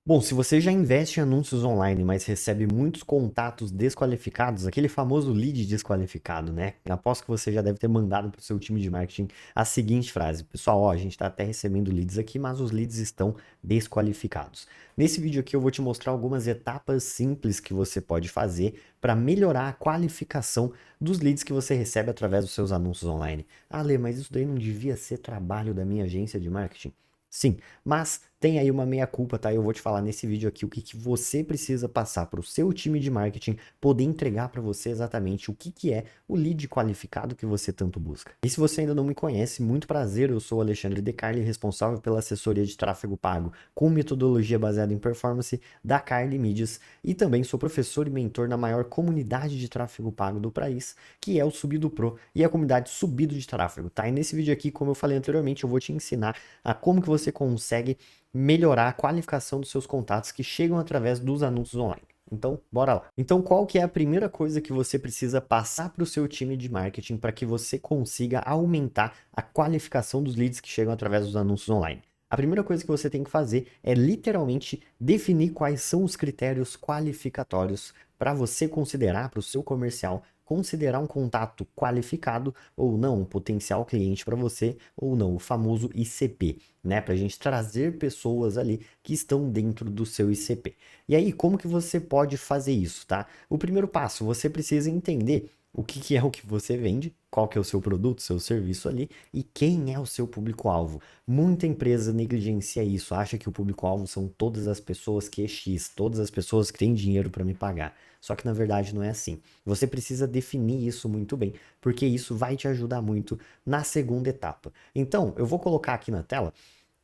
Bom, se você já investe em anúncios online, mas recebe muitos contatos desqualificados, aquele famoso lead desqualificado, né? Aposto que você já deve ter mandado para o seu time de marketing a seguinte frase: Pessoal, ó, a gente está até recebendo leads aqui, mas os leads estão desqualificados. Nesse vídeo aqui eu vou te mostrar algumas etapas simples que você pode fazer para melhorar a qualificação dos leads que você recebe através dos seus anúncios online. Ah, Lê, mas isso daí não devia ser trabalho da minha agência de marketing? Sim, mas tem aí uma meia-culpa, tá? Eu vou te falar nesse vídeo aqui o que que você precisa passar para o seu time de marketing poder entregar para você exatamente o que que é o lead qualificado que você tanto busca. E se você ainda não me conhece, muito prazer, eu sou o Alexandre De Carli, responsável pela assessoria de tráfego pago com metodologia baseada em performance da Carli Mídias e também sou professor e mentor na maior comunidade de tráfego pago do país, que é o Subido Pro e a comunidade Subido de Tráfego, tá? E nesse vídeo aqui, como eu falei anteriormente, eu vou te ensinar a como que você consegue melhorar a qualificação dos seus contatos que chegam através dos anúncios online. Então, bora lá. Então, qual que é a primeira coisa que você precisa passar para o seu time de marketing para que você consiga aumentar a qualificação dos leads que chegam através dos anúncios online? A primeira coisa que você tem que fazer é literalmente definir quais são os critérios qualificatórios para você considerar para o seu comercial considerar um contato qualificado ou não, um potencial cliente para você ou não, o famoso ICP, né? Para a gente trazer pessoas ali que estão dentro do seu ICP. E aí, como que você pode fazer isso, tá? O primeiro passo, você precisa entender o que que é o que você vende, qual que é o seu produto, seu serviço ali e quem é o seu público-alvo. Muita empresa negligencia isso, acha que o público-alvo são todas as pessoas que é X, todas as pessoas que têm dinheiro para me pagar. Só que na verdade não é assim. Você precisa definir isso muito bem, porque isso vai te ajudar muito na segunda etapa. Então, eu vou colocar aqui na tela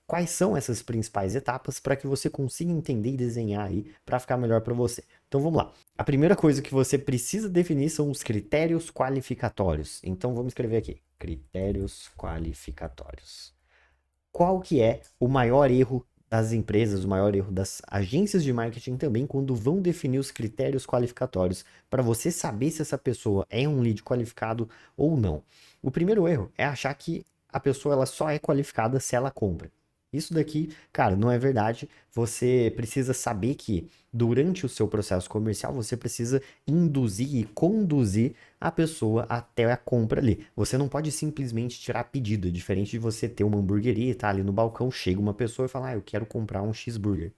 quais são essas principais etapas para que você consiga entender e desenhar aí para ficar melhor para você. Então vamos lá. A primeira coisa que você precisa definir são os critérios qualificatórios. Então vamos escrever aqui: critérios qualificatórios. Qual que é o maior erro das empresas, o maior erro das agências de marketing também quando vão definir os critérios qualificatórios para você saber se essa pessoa é um lead qualificado ou não? O primeiro erro é achar que a pessoa ela só é qualificada se ela compra. Isso daqui, cara, não é verdade. Você precisa saber que durante o seu processo comercial você precisa induzir e conduzir a pessoa até a compra ali. Você não pode simplesmente tirar pedido, é diferente de você ter uma hamburgueria e tá ali no balcão, chega uma pessoa e fala: "Ah, eu quero comprar um cheeseburger".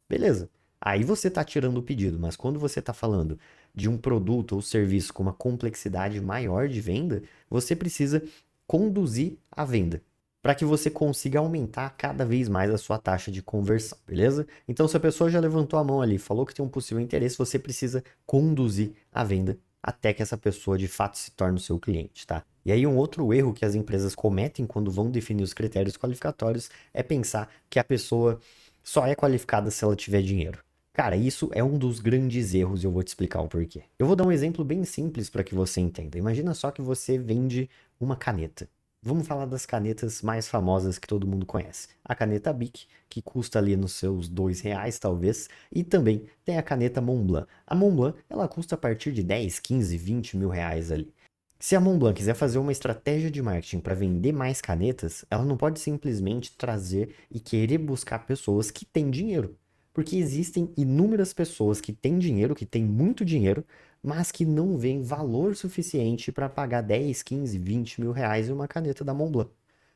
Beleza. Aí você tá tirando o pedido, mas quando você tá falando de um produto ou serviço com uma complexidade maior de venda, você precisa conduzir a venda para que você consiga aumentar cada vez mais a sua taxa de conversão, beleza? Então, se a pessoa já levantou a mão ali, falou que tem um possível interesse, você precisa conduzir a venda até que essa pessoa de fato se torne o seu cliente, tá? E aí um outro erro que as empresas cometem quando vão definir os critérios qualificatórios é pensar que a pessoa só é qualificada se ela tiver dinheiro. Cara, isso é um dos grandes erros e eu vou te explicar o porquê. Eu vou dar um exemplo bem simples para que você entenda. Imagina só que você vende uma caneta. Vamos falar das canetas mais famosas que todo mundo conhece. A caneta Bic, que custa ali nos seus R$ 2 talvez, e também tem a caneta Montblanc. A Montblanc, ela custa a partir de 10, 15, 20 mil reais ali. Se a Montblanc quiser fazer uma estratégia de marketing para vender mais canetas, ela não pode simplesmente trazer e querer buscar pessoas que têm dinheiro. Porque existem inúmeras pessoas que têm dinheiro, que têm muito dinheiro, mas que não veem valor suficiente para pagar 10, 15, 20 mil reais em uma caneta da Montblanc.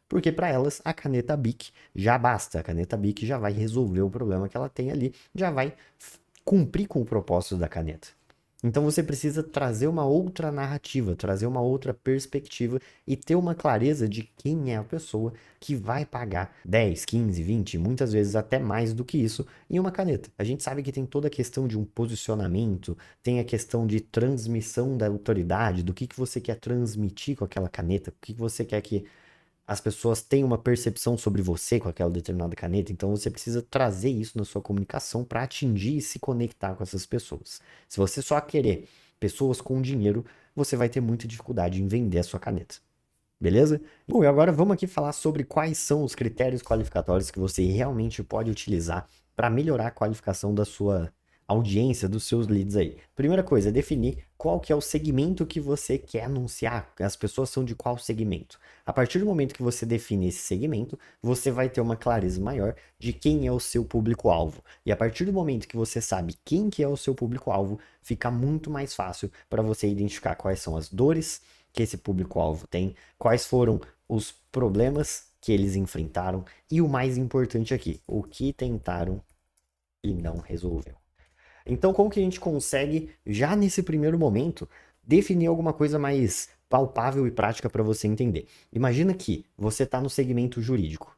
Porque para elas a caneta Bic já basta, a caneta Bic já vai resolver o problema que ela tem ali, já vai cumprir com o propósito da caneta. Então você precisa trazer uma outra narrativa, trazer uma outra perspectiva e ter uma clareza de quem é a pessoa que vai pagar 10, 15, 20, muitas vezes até mais do que isso em uma caneta. A gente sabe que tem toda a questão de um posicionamento, tem a questão de transmissão da autoridade, do que você quer transmitir com aquela caneta, o que você quer que as pessoas têm uma percepção sobre você com aquela determinada caneta, então você precisa trazer isso na sua comunicação para atingir e se conectar com essas pessoas. Se você só querer pessoas com dinheiro, você vai ter muita dificuldade em vender a sua caneta. Beleza? Bom, e agora vamos aqui falar sobre quais são os critérios qualificatórios que você realmente pode utilizar para melhorar a qualificação audiência dos seus leads aí? Primeira coisa, definir qual que é o segmento que você quer anunciar. As pessoas são de qual segmento? A partir do momento que você define esse segmento, você vai ter uma clareza maior de quem é o seu público-alvo. E a partir do momento que você sabe quem que é o seu público-alvo, fica muito mais fácil para você identificar quais são as dores que esse público-alvo tem, quais foram os problemas que eles enfrentaram e o mais importante aqui, o que tentaram e não resolveu. Então, como que a gente consegue, já nesse primeiro momento, definir alguma coisa mais palpável e prática para você entender? Imagina que você está no segmento jurídico.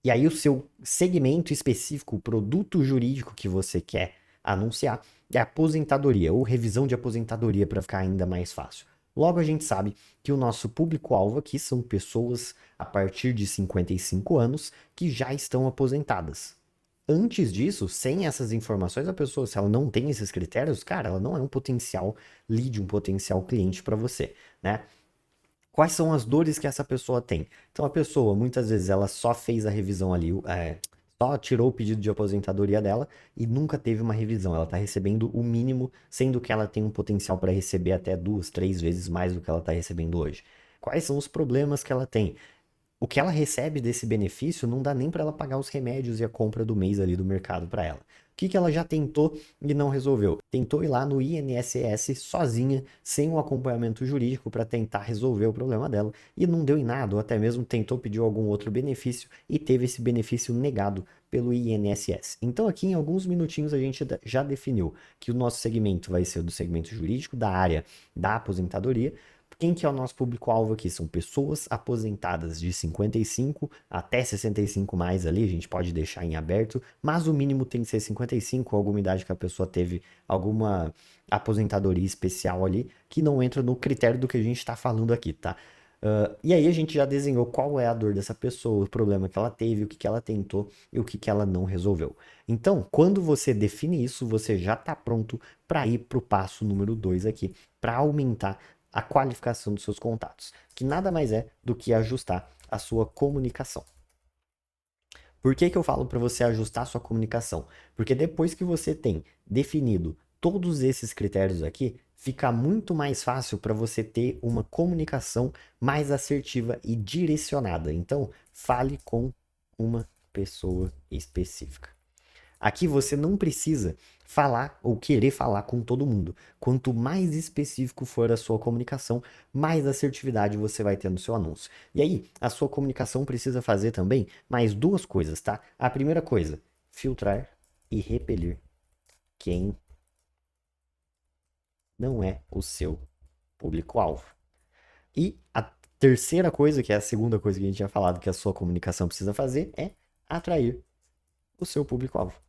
E aí o seu segmento específico, o produto jurídico que você quer anunciar, é aposentadoria ou revisão de aposentadoria para ficar ainda mais fácil. Logo a gente sabe que o nosso público-alvo aqui são pessoas a partir de 55 anos que já estão aposentadas. Antes disso, sem essas informações, a pessoa, se ela não tem esses critérios, cara, ela não é um potencial lead, um potencial cliente para você, né? Quais são as dores que essa pessoa tem? Então, a pessoa, muitas vezes, ela só fez a revisão ali, só tirou o pedido de aposentadoria dela e nunca teve uma revisão. Ela está recebendo o mínimo, sendo que ela tem um potencial para receber até 2, 3 vezes mais do que ela está recebendo hoje. Quais são os problemas que ela tem? O que ela recebe desse benefício não dá nem para ela pagar os remédios e a compra do mês ali do mercado para ela. O que que ela já tentou e não resolveu? Tentou ir lá no INSS sozinha, sem um acompanhamento jurídico para tentar resolver o problema dela e não deu em nada, ou até mesmo tentou pedir algum outro benefício e teve esse benefício negado pelo INSS. Então aqui em alguns minutinhos a gente já definiu que o nosso segmento vai ser do segmento jurídico, da área da aposentadoria. Quem que é o nosso público-alvo aqui? São pessoas aposentadas de 55 até 65 mais ali, a gente pode deixar em aberto, mas o mínimo tem que ser 55, alguma idade que a pessoa teve alguma aposentadoria especial ali, que não entra no critério do que a gente está falando aqui, tá? E aí a gente já desenhou qual é a dor dessa pessoa, o problema que ela teve, o que que ela tentou e o que que ela não resolveu. Então, quando você define isso, você já está pronto para ir para o passo número 2 aqui, para aumentar a qualificação dos seus contatos, que nada mais é do que ajustar a sua comunicação. Por que que eu falo para você ajustar a sua comunicação? Porque depois que você tem definido todos esses critérios aqui, fica muito mais fácil para você ter uma comunicação mais assertiva e direcionada. Então, fale com uma pessoa específica. Aqui você não precisa falar ou querer falar com todo mundo. Quanto mais específico for a sua comunicação, mais assertividade você vai ter no seu anúncio. E aí, a sua comunicação precisa fazer também mais duas coisas, tá? A primeira coisa, filtrar e repelir quem não é o seu público-alvo. E a terceira coisa, que é a segunda coisa que a gente tinha falado que a sua comunicação precisa fazer, é atrair o seu público-alvo.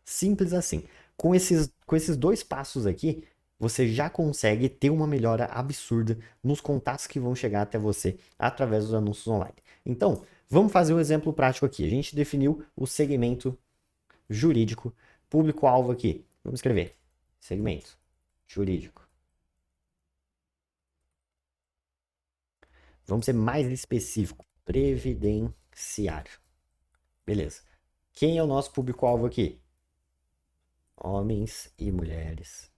Simples assim. Com esses dois passos aqui, você já consegue ter uma melhora absurda nos contatos que vão chegar até você através dos anúncios online. Então, vamos fazer um exemplo prático aqui. A gente definiu o segmento jurídico, público-alvo aqui. Vamos escrever: segmento jurídico. Vamos ser mais específico: previdenciário. Beleza. Quem é o nosso público-alvo aqui? Homens e mulheres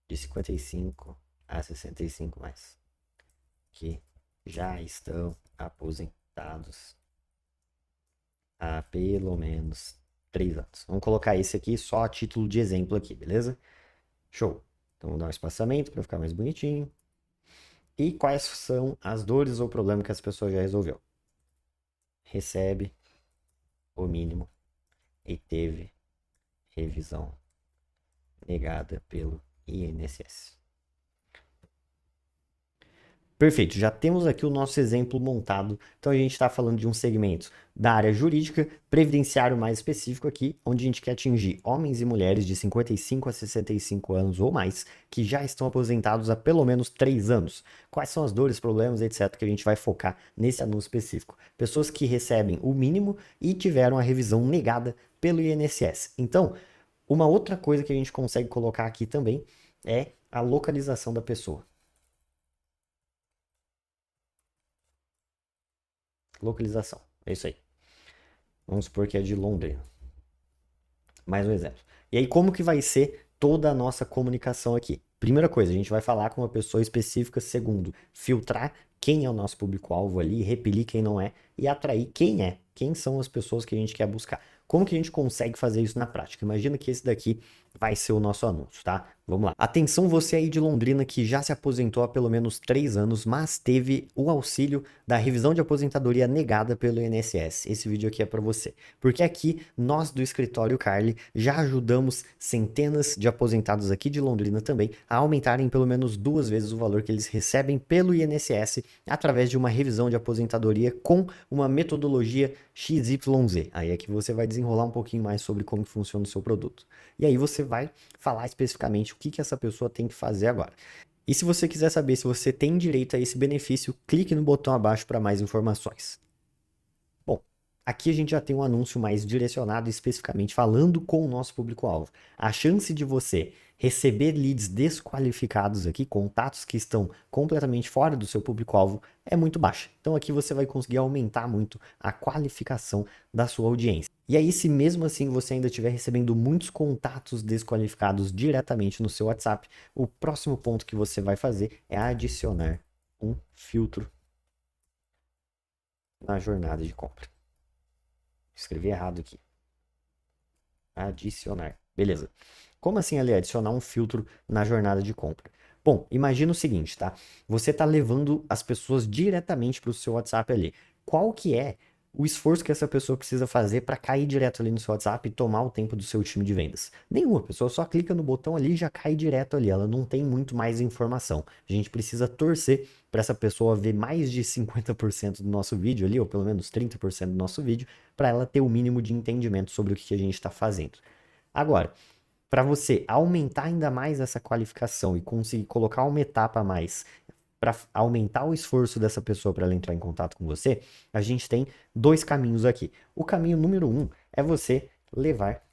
de 55 a 65 mais, que já estão aposentados há pelo menos 3 anos. Vamos colocar esse aqui só a título de exemplo aqui, beleza? Show. Então vamos dar um espaçamento para ficar mais bonitinho. E quais são as dores ou problemas que as pessoas já resolveu? Recebe o mínimo e teve revisão negada pelo INSS. Perfeito, já temos aqui o nosso exemplo montado. Então a gente está falando de um segmento da área jurídica, previdenciário mais específico aqui, onde a gente quer atingir homens e mulheres de 55 a 65 anos ou mais, que já estão aposentados há pelo menos 3 anos. Quais são as dores, problemas, etc., que a gente vai focar nesse anúncio específico? Pessoas que recebem o mínimo e tiveram a revisão negada pelo INSS. Então, uma outra coisa que a gente consegue colocar aqui também é a localização da pessoa. Localização. É isso aí. Vamos supor que é de Londrina. Mais um exemplo. E aí, como que vai ser toda a nossa comunicação aqui? Primeira coisa, a gente vai falar com uma pessoa específica. Segundo, filtrar quem é o nosso público-alvo ali, repelir quem não é e atrair quem é. Quem são as pessoas que a gente quer buscar. Como que a gente consegue fazer isso na prática? Imagina que esse daqui vai ser o nosso anúncio, tá? Vamos lá. Atenção você aí de Londrina que já se aposentou há pelo menos 3 anos, mas teve o auxílio da revisão de aposentadoria negada pelo INSS. Esse vídeo aqui é para você. Porque aqui, nós do escritório Carly já ajudamos centenas de aposentados aqui de Londrina também a aumentarem pelo menos 2 vezes o valor que eles recebem pelo INSS através de uma revisão de aposentadoria com uma metodologia XYZ. Aí é que você vai desenrolar um pouquinho mais sobre como funciona o seu produto. E aí você vai falar especificamente o que essa pessoa tem que fazer agora. E se você quiser saber se você tem direito a esse benefício, clique no botão abaixo para mais informações. Bom, aqui a gente já tem um anúncio mais direcionado especificamente falando com o nosso público-alvo. A chance de você receber leads desqualificados aqui, contatos que estão completamente fora do seu público-alvo, é muito baixa. Então aqui você vai conseguir aumentar muito a qualificação da sua audiência. E aí, se mesmo assim você ainda estiver recebendo muitos contatos desqualificados diretamente no seu WhatsApp, o próximo ponto que você vai fazer é adicionar um filtro na jornada de compra. Escrevi errado aqui. Adicionar. Beleza. Como assim, Ali, adicionar um filtro na jornada de compra? Bom, imagina o seguinte, tá? Você está levando as pessoas diretamente para o seu WhatsApp ali. Qual que é o esforço que essa pessoa precisa fazer para cair direto ali no seu WhatsApp e tomar o tempo do seu time de vendas? Nenhuma. A pessoa só clica no botão ali e já cai direto ali. Ela não tem muito mais informação. A gente precisa torcer para essa pessoa ver mais de 50% do nosso vídeo ali, ou pelo menos 30% do nosso vídeo, para ela ter o mínimo de entendimento sobre o que a gente está fazendo. Agora, para você aumentar ainda mais essa qualificação e conseguir colocar uma etapa a mais para aumentar o esforço dessa pessoa para ela entrar em contato com você, a gente tem 2 caminhos aqui. O caminho número 1 é você levar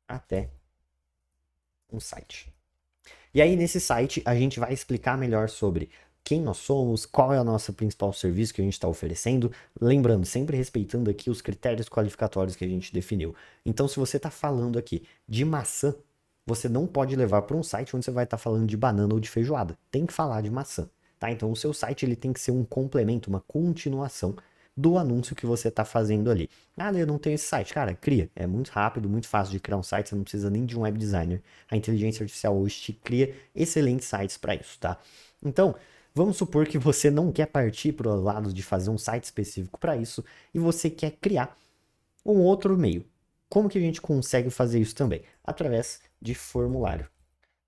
até um site. E aí nesse site a gente vai explicar melhor sobre quem nós somos, qual é o nosso principal serviço que a gente está oferecendo, lembrando, sempre respeitando aqui os critérios qualificatórios que a gente definiu. Então, se você está falando aqui de maçã, você não pode levar para um site onde você vai estar falando de banana ou de feijoada. Tem que falar de maçã, tá? Então, o seu site ele tem que ser um complemento, uma continuação do anúncio que você está fazendo ali. Ah, eu não tenho esse site. Cara, cria. É muito rápido, muito fácil de criar um site, você não precisa nem de um web designer. A inteligência artificial hoje te cria excelentes sites para isso, tá? Então, vamos supor que você não quer partir para o lado de fazer um site específico para isso e você quer criar um outro meio. Como que a gente consegue fazer isso também? Através de formulário.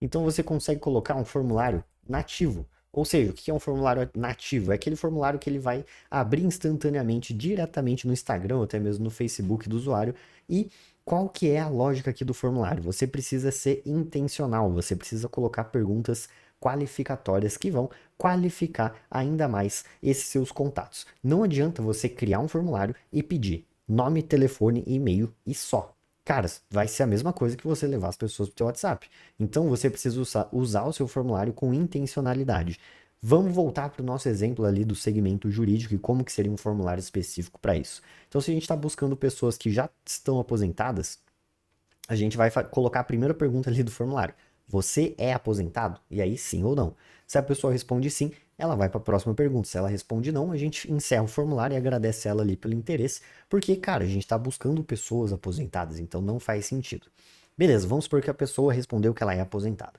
Então você consegue colocar um formulário nativo. Ou seja, o que é um formulário nativo? É aquele formulário que ele vai abrir instantaneamente, diretamente no Instagram, ou até mesmo no Facebook do usuário. E qual que é a lógica aqui do formulário? Você precisa ser intencional, você precisa colocar perguntas qualificatórias que vão qualificar ainda mais esses seus contatos. Não adianta você criar um formulário e pedir nome, telefone, e-mail e só. Cara, vai ser a mesma coisa que você levar as pessoas para o seu WhatsApp. Então você precisa usar o seu formulário com intencionalidade. Vamos voltar para o nosso exemplo ali do segmento jurídico e como que seria um formulário específico para isso. Então, se a gente está buscando pessoas que já estão aposentadas, a gente vai colocar a primeira pergunta ali do formulário. Você é aposentado? E aí sim ou não. Se a pessoa responde sim, ela vai para a próxima pergunta. Se ela responde não, a gente encerra o formulário e agradece ela ali pelo interesse, porque, cara, a gente está buscando pessoas aposentadas, então não faz sentido. Beleza, vamos supor que a pessoa respondeu que ela é aposentada.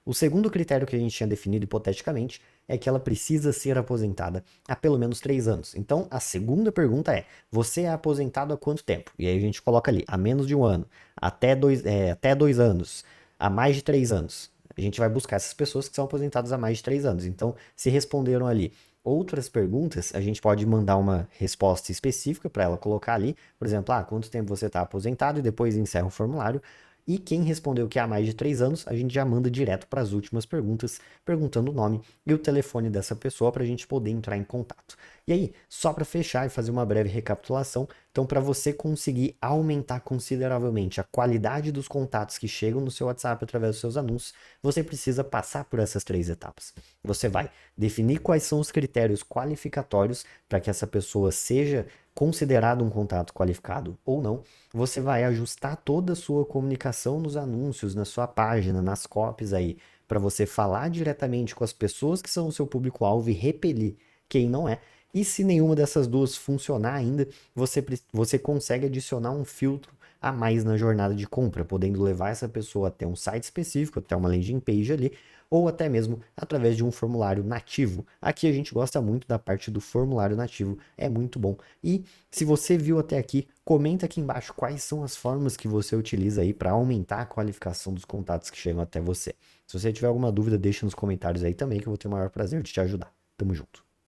O segundo critério que a gente tinha definido hipoteticamente é que ela precisa ser aposentada há pelo menos 3 anos. Então, a segunda pergunta é: você é aposentado há quanto tempo? E aí a gente coloca ali, há menos de 1 ano, até 2 anos, há mais de 3 anos. A gente vai buscar essas pessoas que são aposentadas há mais de 3 anos. Então, se responderam ali outras perguntas, a gente pode mandar uma resposta específica para ela colocar ali. Por exemplo, quanto tempo você está aposentado? E depois encerra o formulário. E quem respondeu que há mais de 3 anos, a gente já manda direto para as últimas perguntas, perguntando o nome e o telefone dessa pessoa para a gente poder entrar em contato. E aí, só para fechar e fazer uma breve recapitulação, Então, para você conseguir aumentar consideravelmente a qualidade dos contatos que chegam no seu WhatsApp através dos seus anúncios, você precisa passar por essas 3 etapas. Você vai definir quais são os critérios qualificatórios para que essa pessoa seja considerado um contato qualificado ou não. Você vai ajustar toda a sua comunicação nos anúncios, na sua página, nas copies aí, para você falar diretamente com as pessoas que são o seu público-alvo e repelir quem não é. E se nenhuma dessas duas funcionar ainda, você consegue adicionar um filtro a mais na jornada de compra, podendo levar essa pessoa até um site específico, até uma landing page ali, ou até mesmo através de um formulário nativo. Aqui a gente gosta muito da parte do formulário nativo, é muito bom. E se você viu até aqui, comenta aqui embaixo quais são as formas que você utiliza aí para aumentar a qualificação dos contatos que chegam até você. Se você tiver alguma dúvida, deixa nos comentários aí também que eu vou ter o maior prazer de te ajudar. Tamo junto.